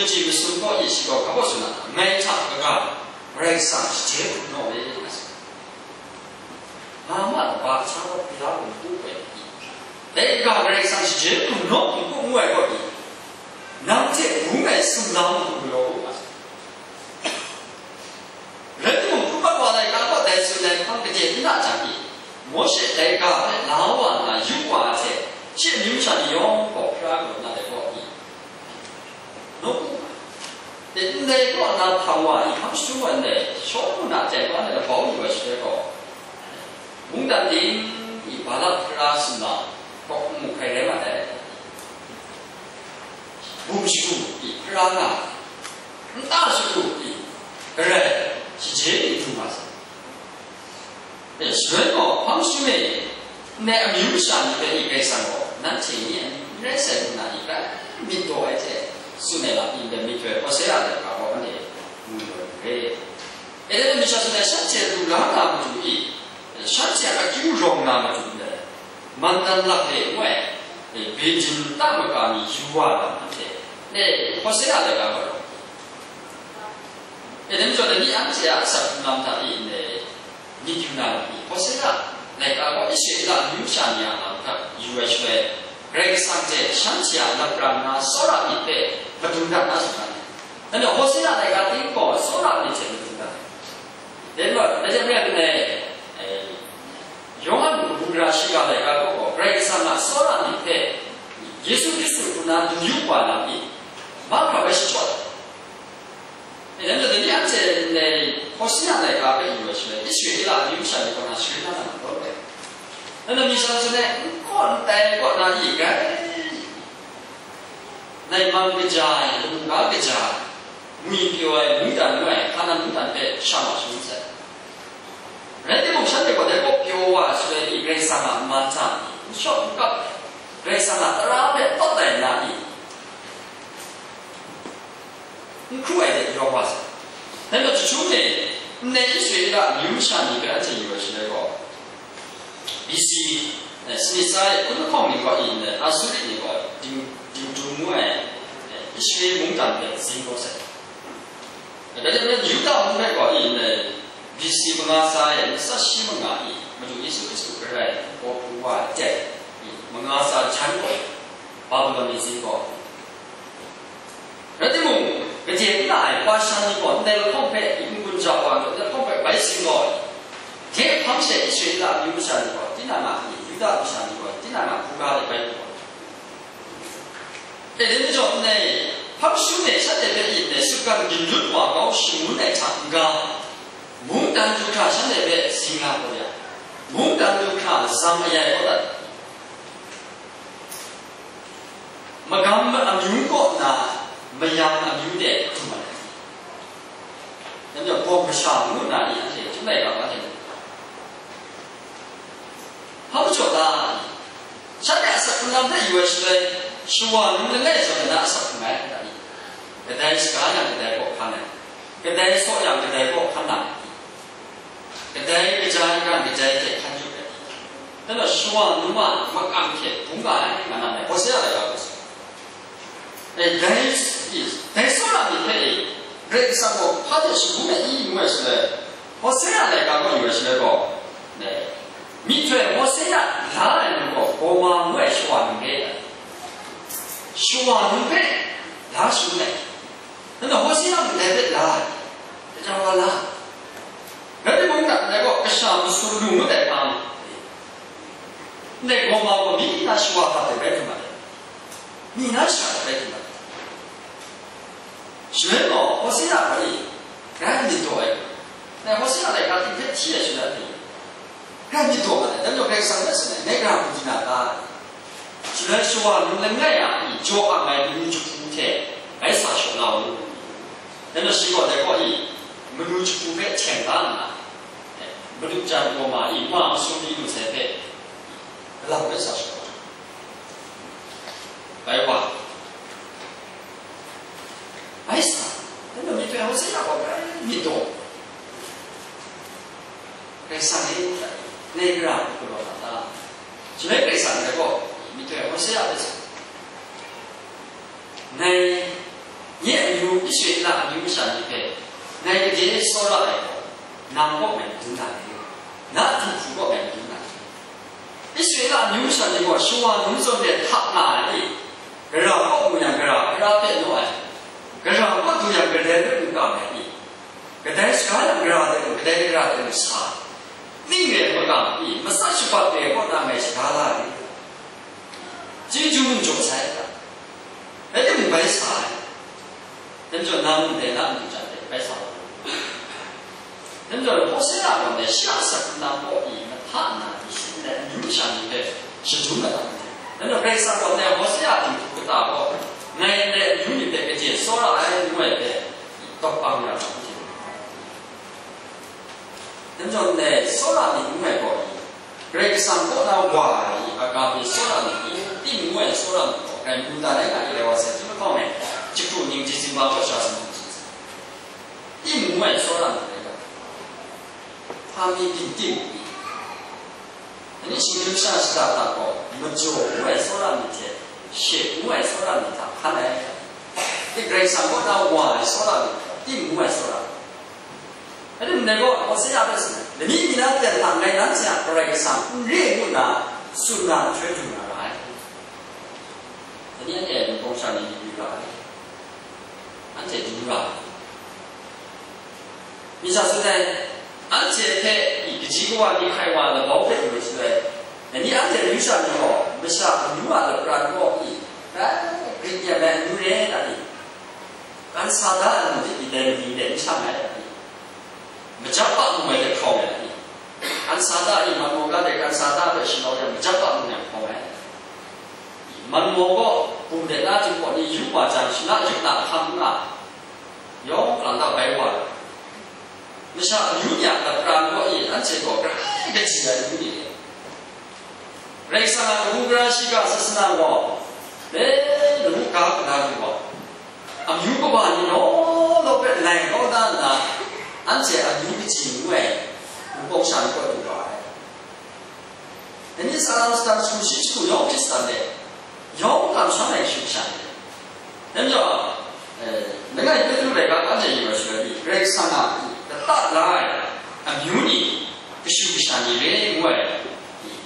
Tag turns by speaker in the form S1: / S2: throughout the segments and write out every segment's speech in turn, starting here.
S1: 집이 숨고 이시고 가보시나 매차가 그래서 제일 노래 아마 바차로 비라고 두고 내가 그래서 제일 노래 공부해 거기 남제 공부에 숨나무 불러 그래도 그거 와다가 거 대수는 관계에 나자기 뭐시 내가 나와나 유과제 진림산이 용고 필요하고 나대 거기 근데 이거 나 타와 이 함수인데 소문나 제관에 보이고 있어요. 몽단님 이 바다 플라스나 꼭 목해야 돼. 뭉치고 이 플라나 따르고 이 그래 지제이 좀 맞아. 네,所以 함수에 내 뮤지션이 이게 상고 난 제일 레슨나 이거 믿고 이제 수내가 인데 밑에 보세야 될 거고 근데 왜 애들 미쳐서 샷제를 나가 주기 샷제가 규정나가 주는데 만단락에 왜 베진 땅을 유화한테 네 보세야 될 거고 애들 저는 이 암제야 sab남다 이네 미규나 보세야 내가 이시가 유산이야 나가 유에서에 그래서 이제 샹치야 나프라나 소라 밑에 버튼다 나서네. 근데 호시나 내가 띵고 소라 밑에 버튼다. 내가 내가 요한 부라시가 내가 보고 그래서 나 소라 밑에 예수 그리스도나 유과나비 마크가 시죠. 내가 내한테 내 호시나 내가 배우고서 이슈이라 유산이거나 실현하는 거래. 근데 미션에 건데 거나 이게 내 마음이 잘, 뭔가 잘, 무인표에 무단에 하나님 단에 샤마신세. 그런데 목사님 거대고 표와 수에 이게 상아 맞자, 쇼가 그래서 나라에 떠다 나이. 그거에 대해 봐서. 내가 주중에 내 이슈가 유산이가 제일이고. BC 스미사의 군통님과 있는 아수리님과 딩중무의 이슈의 몽단의 생고세. 그래서 유다 문맥과 있는 BC 문화사의 사시문가 이 모두 예수 그리스도를 보부와 제 문화사 장고 바벨론의 생고. 그래서 그제 나의 과상이고 내가 컴패 인군자와 내가 컴패 말씀거 제 방식의 이슈가 유산이고 디나마 유다 유산이고 디나마 국가의 발표. 예를 들어 내 학습의 사대의 내 습관 기준과 고시문의 참가 몽단주카 사대의 싱가포르야 몽단주카 상하야보다 마감 암윤고나 마양 암윤대 그만. 그러면 보부샤문나 이제 좀 내가 맞아. 하부초다. 자기가 그런데 이것을 수원을 내서 나서 말이다. 그때 시간이 되고 하네. 그때 소양이 되고 하나. 그때 그 자리가 그 자리에 간주돼. 근데 수원만 막 감게 분가에 만나네. 보세요, 여러분. 대소라는 게 그래서 파데시 문에 이 문에서 보세요, 내가 뭐 이것이고 네. 밑에 보세야 나는 거 고마움에 쇼하는 게 쇼하는 게 나수네. 근데 보세야 내가 나 저거라. 근데 뭔가 내가 그 사람 수루는 내가 내 고마워 미나 쇼하다 되겠구만. 미나 쇼하다 되겠구만. 쇼해도 보세야 거리 그냥 도에. 내가 보세야 내가 이제 뒤에 쇼야 돼. 그냥 도에.但是我上的是那个不知道，虽然说你那样你就安排你去铺贴，没啥学到的，但是习惯在过一，没有去铺贴简单嘛，没有讲过嘛，一万兄弟有才配，那没啥学到，白话，没啥，但是你最后是要我你懂，该上的。那个人不罗达，所以给上这个，你对我是要的。那 nhẹ nhiều cái chuyện là nhiều sản gì về ngày cái gì số lại nằm có mình chúng ta nát thủ phủ có mình chúng ta cái chuyện là nhiều sản gì mà số những số để thắp lại đi cái đó có một nhà cái đó tiền thôi cái đó có tu nhà cái đấy nó cũng搞来đi cái đấy sai là cái đó cái đấy saiนี่เนี่ยมันก็อีมันสักสิบปีก็ทำให้ชาลาดิจีจูมันจบใช่ไหมไอ้ที่มันไปสายนั่นจะนั่งเดินนั่งจัดไปสายนั่นจะพอเสียแล้วเนี่ย下สักนั่งพออีมันท่านั่งที่สิ่งนั้นยุ่งฉันเนี่ย是จุดนั้นนั่นจะไปสักคนเนี่ยพอเสียที่ถูกตาก็ในเนี่ยยุ่งอยู่แต่ก็เจอโซล่าไอ้ยุ่งเนี่ยต้องปังอย่างนั้นนั่นจนเนี่ยโซล่านี่ไม่พอเกรกสังก็น่าวายอาการเป็นโซล่านี่ที่มีเมื่อโซล่านี่ก็การดูตาได้กันเลยว่าเสร็จที่มันก็เนี่ยจิตตัวนิ่งจิตจิตมาก็ชาสมุนที่มีเมื่อโซล่านี่เลยกันพามีกินติ่มอันนี้สิ่งที่ฉันสกัดแล้วก็มันจะเมื่อโซล่านี่เท่เชื่อเมื่อโซล่านี่ท่าขันเลยที่เกรกสังก็น่าวายโซล่านี่ที่มีเมื่อโซล่าအဲ့ဒီနေကောအစရတဲ့စနေဒီမိနာတဲ့တန်နိုင်လားဆရာပရိုက်ဆန်ရေကုနာဆုနာချွဲထူနာလားဒီနေ့ရဲ့ပုံစံလေးယူလာတယ်အန်ကျေယူလာမိစားစတဲ့အန်ကျေတဲ့ဒီကြီးကွာဒီခိုင်ဝါတဲ့ဘောဖြစ်လို့ဆိုတဲ့ဒီအန်ကျေယူစားတော့မစားယူလာတဲ့ပရာတော့ဒီပြည့်ရတဲ့ယူရဲတာဒီကန်စာဒါဒီတဲ့ချမ်းတယ်မကြပ်မှုနဲ့ခေါ်တယ်။အန်စာဒါဒီမမောကတဲ့ကန်စာဒါပဲရှိတော့မကြပ်မှုနဲ့ခေါ်တယ်။မမောကပုံတဲ့လာချင်ပေါ်ဒီယူပါချင်နာယူနာခမ်းနာယောကလန်တာဘဲဝါမရှာယူရတဲ့ပရန်ကိုအန်ချေကိုကတဲ့ကြည့်ရတယ်ဒီ။ရိစာဘူဂရာရှိကဆစနာဝလေလူကနာဘူးပေါ့။အမြူကဘာနီနော်တော့ပဲနိုင်တော့တာနာ而且啊，有的机会，我上过多少哎？人家啥时候出去出游去啥的，游干啥来休闲的？人家那个对那个而且有学历，来上啊，大来啊，有你不休闲的人为，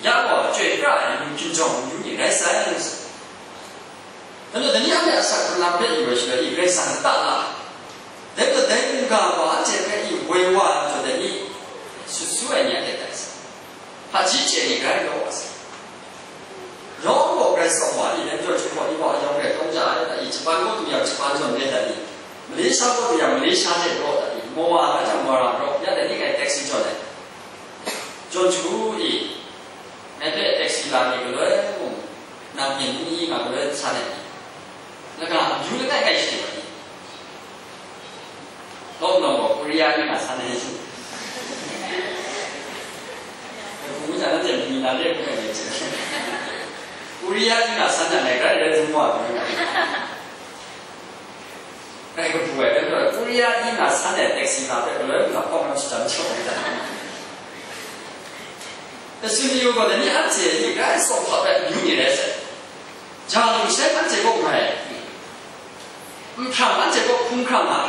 S1: 要我最大有群众有你来啥样子？人家那上那边有学历，来上大来。那个等于讲话，这个一委婉就等于是所有人的代事，他直接一个人我是，如果该说话，你人就去话，你话用来东家的，一般我都要一般种的的，没啥我都要没啥的多的，没话那就没啦，要得你个 taxi 做的，做出一，那个 taxi 啦，你个人那边你那个人啥的，那个有的大概是。တော့တော့ကိုရီးယားကဆန်းနေရှိဘူး။ကိုကြီးကလည်းမြင်လာတဲ့ပုံပဲရှိတယ်။ကိုရီးယားကဆန်းနေကြတယ်သူ့မှာပဲ။အဲ့ကဘွယ်တော့ကိုရီးယားကဆန်းတဲ့ taxi လာတဲ့လည်းတော့ပေါ့မစတမ်းချောတယ်။တဆွေမျိုးကလည်းအချေဒီကဆော့ဖတ်တဲ့ယူနေတယ်ဆက်။ဂျာလူဆက်အချေကိုပဲ။မခံအချေကိုခုံခံမှာ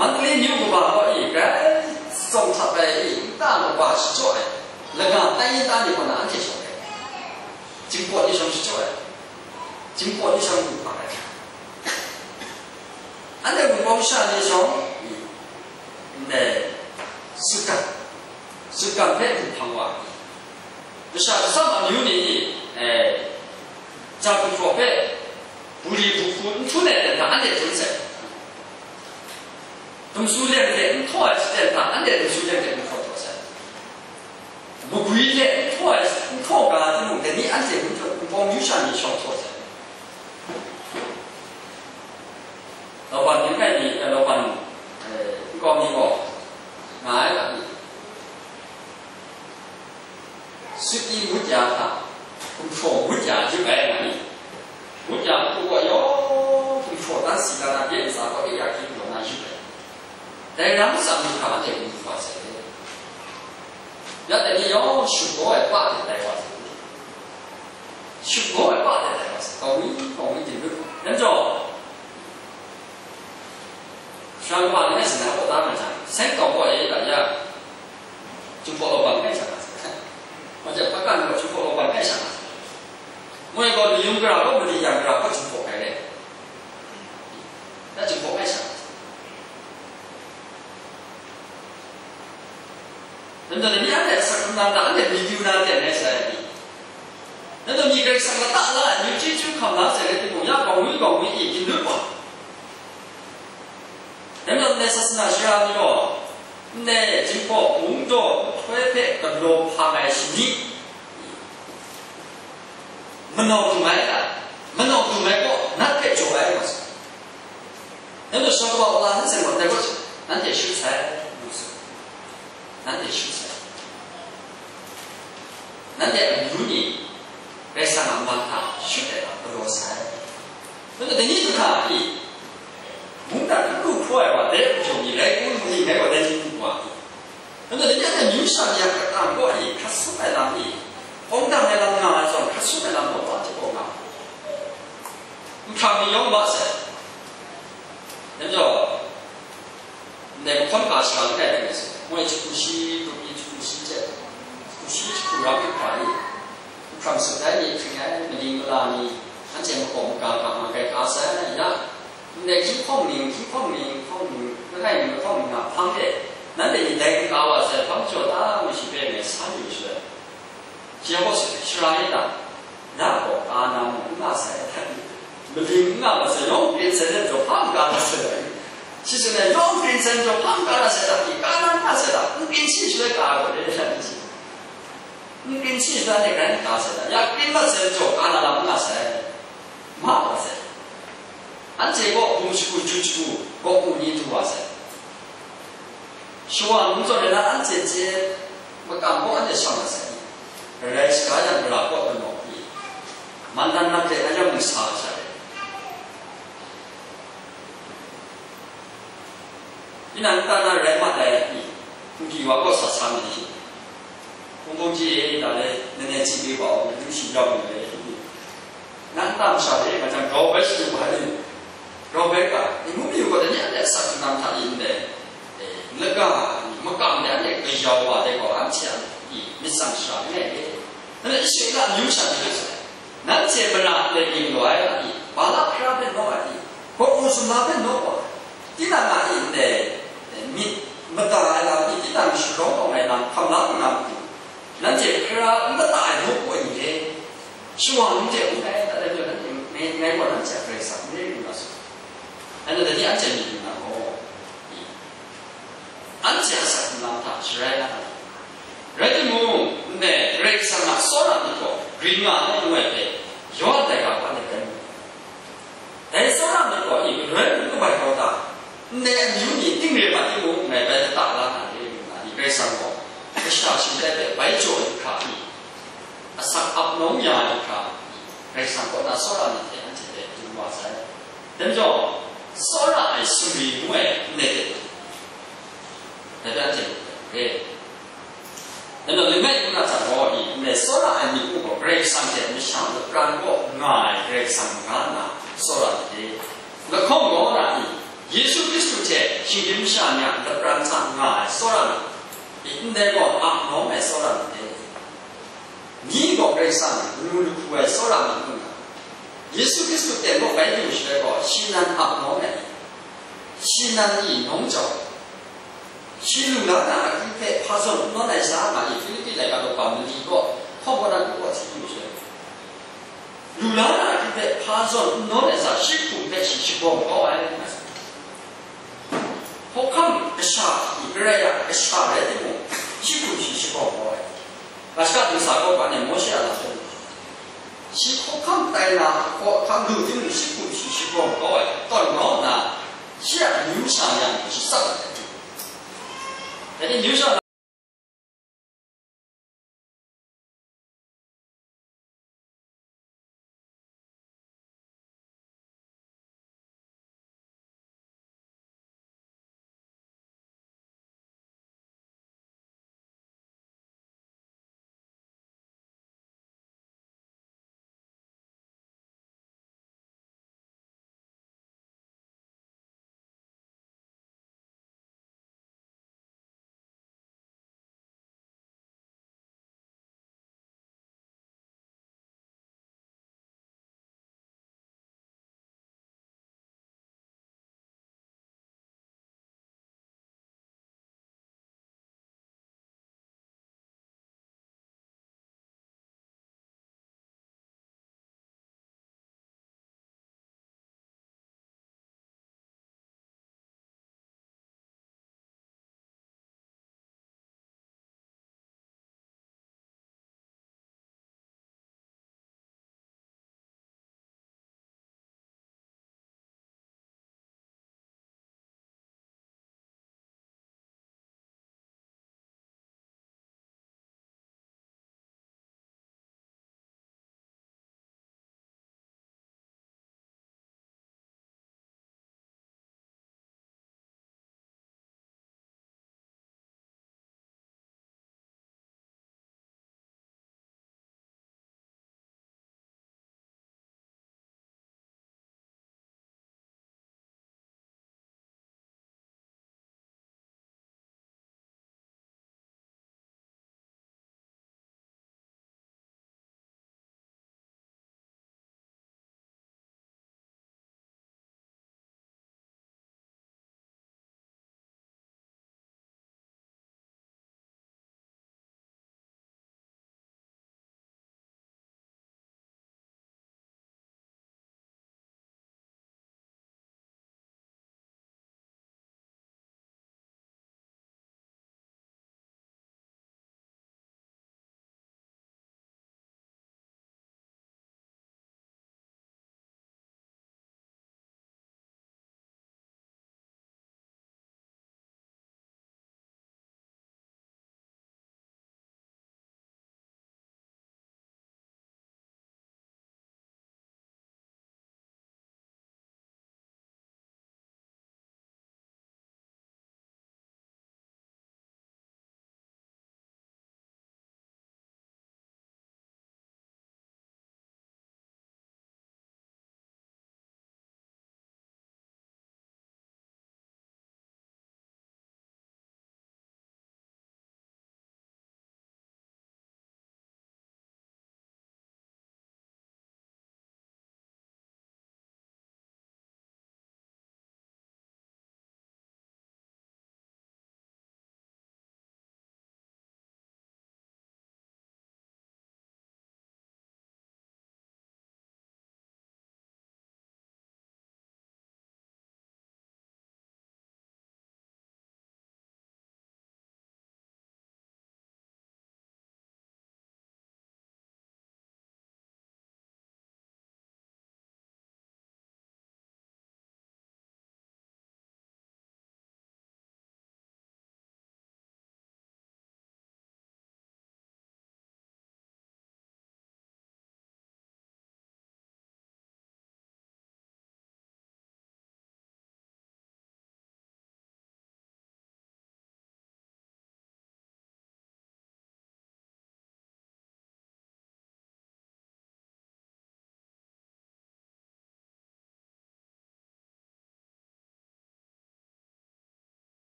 S1: มันเลยนิ้วบ่าก็อีกแกส่งทับไปอีกตามบ่าสิจ่อยแล้วก็ใต้ตานี่คนนั้นที่ชอบเลยจิงปวดที่ชอบสิจ่อยจิงปวดที่ชอบดูไปอันเดียวกับผมชอบที่ชอบเนี่ยสุกันเพ่งทางว่าไม่ใช่สมัยนี้จากผู้คนเพ่บุรีบุคุนทุนเนี่ยแต่อันเดียวทุนเสร็จ东苏联的托尔斯泰打安的东苏联的托多噻，不贵的托尔斯托干这种的你安这种就帮女生你上托噻。老板你看你老板讲你个哪一个？十一五家他，不错五家就白了你，五家不过哟不错，但是那边啥个也可以用那去白。但係諗實唔係我哋唔發生嘅，一定要有全部係八年嚟發生，全部係八年嚟發生。搞一点的，人着。上个班那时候我打算讲，先搞过来大家就跑到班干啥？我这不干了，就跑到班干啥？我一个利用个啦，我不利用个啦，我就跑开嘞，那就跑干啥？人家你安在上那哪里没有那点那些？人家你个上个大了，你这就靠那些的地方，要搞一定的吧。人家那是那需要你咯，那经过工作推配个罗帕买是你，没弄出来的，没弄出来过，那该做来嘛是。人家说过我那怎么在过去，那得修材，不是，那得修材，那得如你来上俺班他修的那个罗材，那个等你就看你。뭔가그거좋아요내 부족이 내 꿈이 내가 내 꿈과 근데 내가 뉴스이야 그 거이 가슴에 남이 엉당에 남나서 가슴에 남고 빠져 보나 감이 영 맞아 먼저 내가 컨파스가 돼 그래서 뭐 주시 주시제 주시 주라고 가이 감수다니 그냥 민거라니 한제 먹고 가가 그 가사야 내 기쁨이 그게 뭐 pom이나 방대 난데 내가 가와서 방조다 무시베네 산유시 지어보세요 싫어하다 나고 아나무 나사야 무빙가 와서 용빈선을 좀 방가라서요 시선에 용빈선 좀 방가라서다 비가난 나서다 은빈치수에 가고 이래야지 은빈치수에 내가 가서다 야 빈맛을 좀 가나라 나서야 마와서 안제고 공식구 주주구 고군이 들어와서 시와 문조를 안제제 뭐 깜고 안제 상하세요. 그래서 가장 그라고 놓기 만난 남자 가장 사차래. 이난 따나 레마다이 공기와 거사 상이 공공지에 나래 내내 집이 와 유시 잡는데 난 땀샤에 가장 더 벌써 많이 로베가 이 몸이 오거든요. 내 사람 남자인데 내가 뭐 감내에 그 여와 되고 안치야 이 미상시라네. 근데 이 시가 뉴스한테서 난 제발라 내기 놓아야 이 발라프라베 놓아야 그 우스마베 놓아 디나마인데 미 맞다라 이 디나 시로동에 난 감나나 난 제프라 맞다 놓고 이제 시원 문제 오네 나를 내 거는 제프레사 내리면서 and the answer now answer saknata shiraya ready mo ne break sama sora niko green ma no we yo da ga pa ne kan dai sora niko i re ko ba ko ta ne nyu ni ting le ba ti mo ne ba ta la na ni ni break sam ko krishna shi de bai jo ka ni asak up no ya ka break sam ko na sora ni te an te tu wa sa dem jo 소라 수비 왜 내게 대단지 예 내가 내가 나타고 이 소라 아니고 뭐 브레이크 상태 미상도 그런거 나 브레이크 상가나 소라지 그 공고라 예수 그리스도의 신임샤냐 그런 상가 소라는 인내고 앞놈의 소라인데 니고 브레이크 상 누구의 소라는 예수 그리스도 때문에 발견시되고 신한 앞놈에 신한이 농적 신루나나 그때 파손 너네 사람이 필리핀에 가도 밤이고 허벌한 그거 지금이죠. 루나나 그때 파손 너네 사 식품 배치 시공 거와야 되는 혹한 그샤 이그래야 그샤를 되고 식품 시공 거와야 마시가 등사고 관에 못이야 나서 혹한 때나 혹한 루틴 식품 시공 거와야 또 너나 시야 뉴상양是上的，人家牛上。